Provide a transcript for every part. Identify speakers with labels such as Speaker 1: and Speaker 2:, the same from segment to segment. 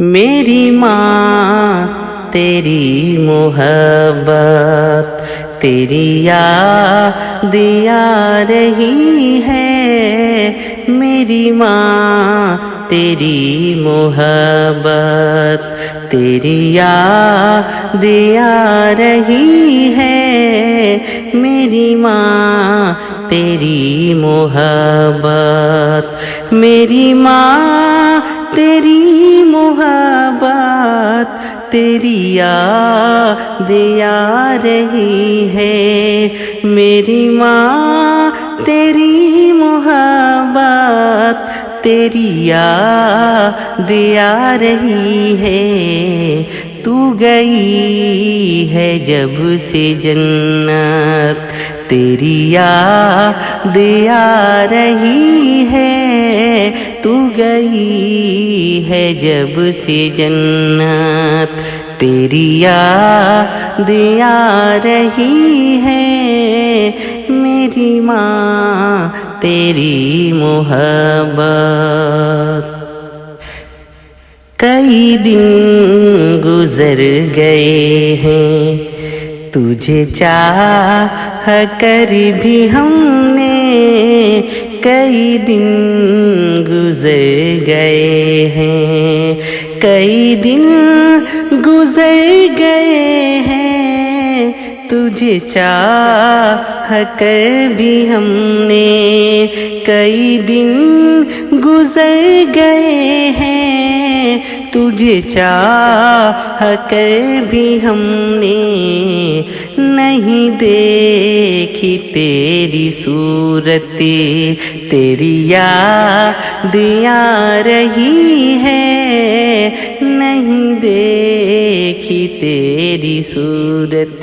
Speaker 1: میری ماں تیری محبت تیری یاد آ رہی ہے، میری ماں تیری محبت تیری یاد آ رہی ہے، میری ماں تیری محبت، میری ماں تیری محبت تیری یاد آ رہی ہے، میری ماں تیری محبت تیری یاد آ رہی ہے، تو گئی ہے جب سے جنت تیری یاد آ رہی ہے، تو گئی ہے جب سے جنت تیری یاد آ رہی ہے، میری ماں تیری محبت۔ کئی دن گزر گئے ہیں تجھے چاہ کر بھی ہم نے، کئی دن گزر گئے ہیں، کئی دن گزر گئے ہیں، تجھے چاہ کر بھی ہم نے، کئی دن گزر گئے ہیں، تجھے چاہ کر بھی ہم نے، نہیں دیکھی تیری صورت تیری یاد آ رہی ہے، نہیں دیکھی تیری صورت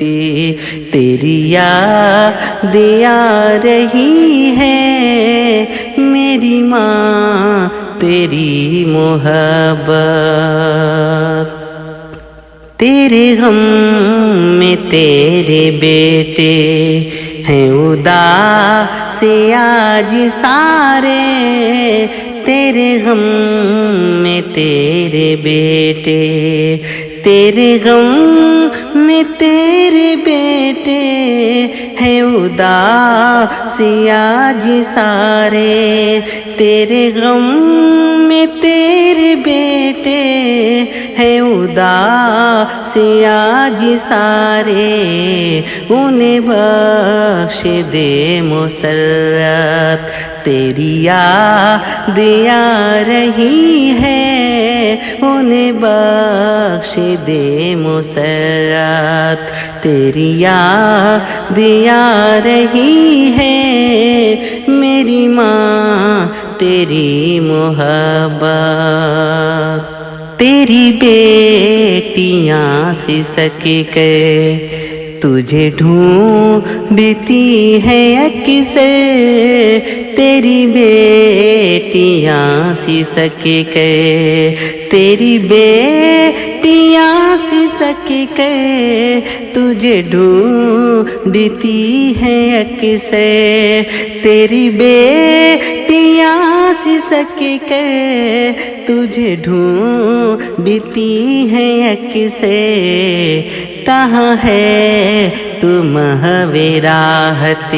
Speaker 1: تیری یاد آ رہی ہے، میری ماں تیری محبت۔ تیرے غم میں تیرے بیٹے ہیں اداس آج سارے، تیرے غم میں تیرے بیٹے، تیرے غم میں تیرے بیٹے ہیں اداس آج سارے، تیرے غم میں تیرے بیٹے ہیں اداس آج سارے، انہیں بخش دے مسرت تیری یاد آ رہی ہے، انہیں بخش دے مسرت تیری یاد آ رہی ہے، میری ماں تیری محبت۔ تیری بیٹیاں سسک کر تجھے ڈھونڈتی ہیں اکثر، تیری بیٹیاں سسک کر، تیری بیٹیاں سسک کر تجھے ڈھونڈتی ہیں اکثر، تیری بیٹیاں سسک کر تجھے ڈھونڈتی ہیں اکثر، کہاں ہے تو محو راحت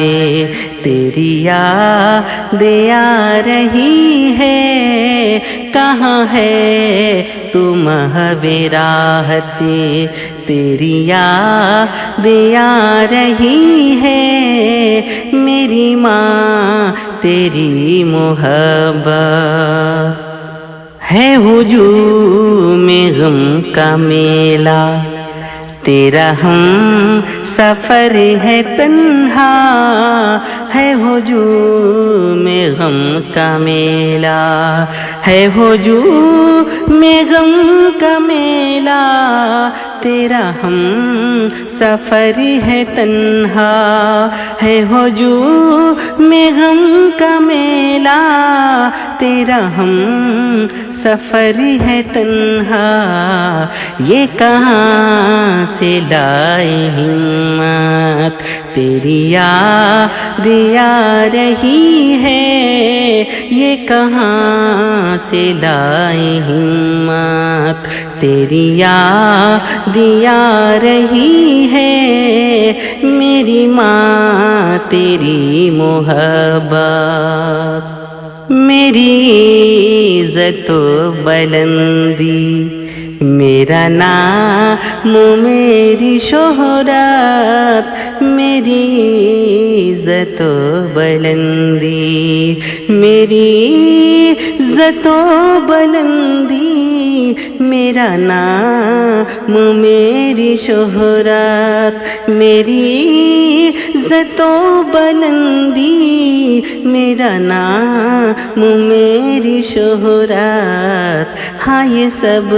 Speaker 1: تیری یاد آ رہی ہے، کہاں ہے تو محو راحت تیری یاد آ رہی ہے، میری ماں تیری محبت۔ ہے ہجوم غم کا میلہ تیرا ہم سفر ہے تنہا، ہے ہجوم غم کا میلہ، ہے ہجوم غم کا میلہ تیرا ہم سفر ہے تنہا، ہے ہجوم غم کا میلہ تیرا ہم سفر ہے تنہا، یہ کہاں سے لائے ہمت تیری یاد آ رہی ہے، یہ کہاں سے لائے ہمت، تیری یاد آ رہی ہے میری ماں تیری محبت، میری عزت و بلندی، میرا نام میری شہرت، میری عزت و بلندی، میری عزت و بلندی، میرا نام میری شہرت، میری عزت و بلندی، میرا نام میری شہرت، ہاں یہ سب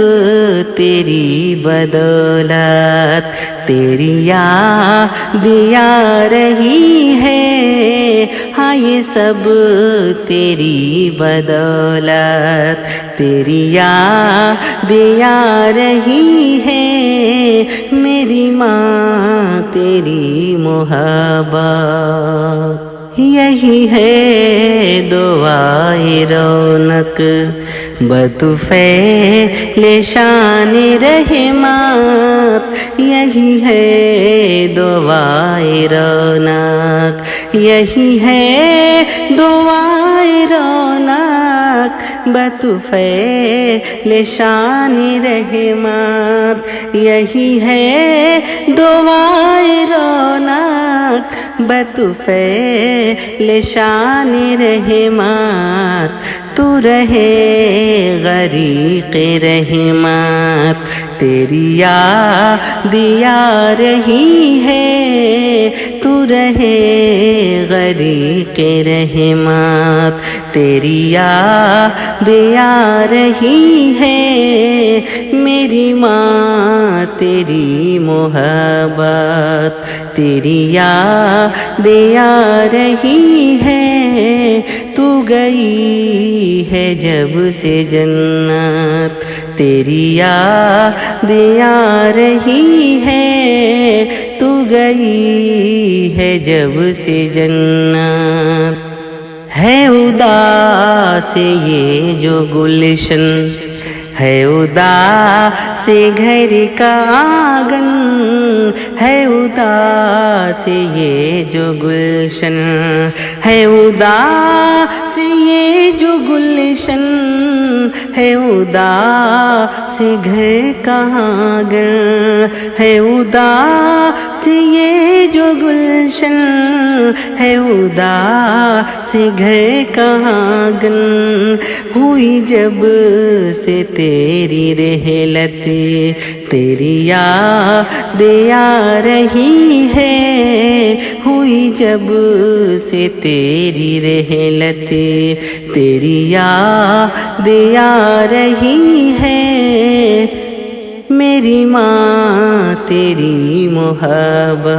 Speaker 1: تیری بدولت، تیری یاد آ رہی ہے، ہاں یہ سب تیری بدولت، تیری یاد آ رہی ہے میری ماں تیری محبت، یہی ہے دعائے رونق بطفیل شان رحمت، یہی ہے دعائے رونق، یہی ہے دعائے رونق بطفیل شان رحمت، یہی ہے دعائے رونق بطفیل شان رحمت، تو رہے غریق رحمت، تیری یاد آ رہی ہے، تو رہے غریق رحمت، تیری یاد آ رہی ہے میری ماں تیری محبت، تیری یاد آ رہی ہے، تو گئی ہے جب سے جنت، تیری یاد آ رہی ہے، تو گئی ہے جب سے جنت، ہے اداس یہ جو گلشن، ہے اداس گھر کا آنگن، ہے اداس یہ جو گلشن، ہے اداس یہ جو گلشن، ہے اداس گھر کا آنگن، ہے اداس یہ جو گلشن، ہے اداس گھر کا آنگن، ہوئی جب سے تیری رحلت، تیری یاد آ رہی ہے، ہوئی جب سے تیری رحلت، تیری یاد آ رہی ہے میری ماں تیری محبت۔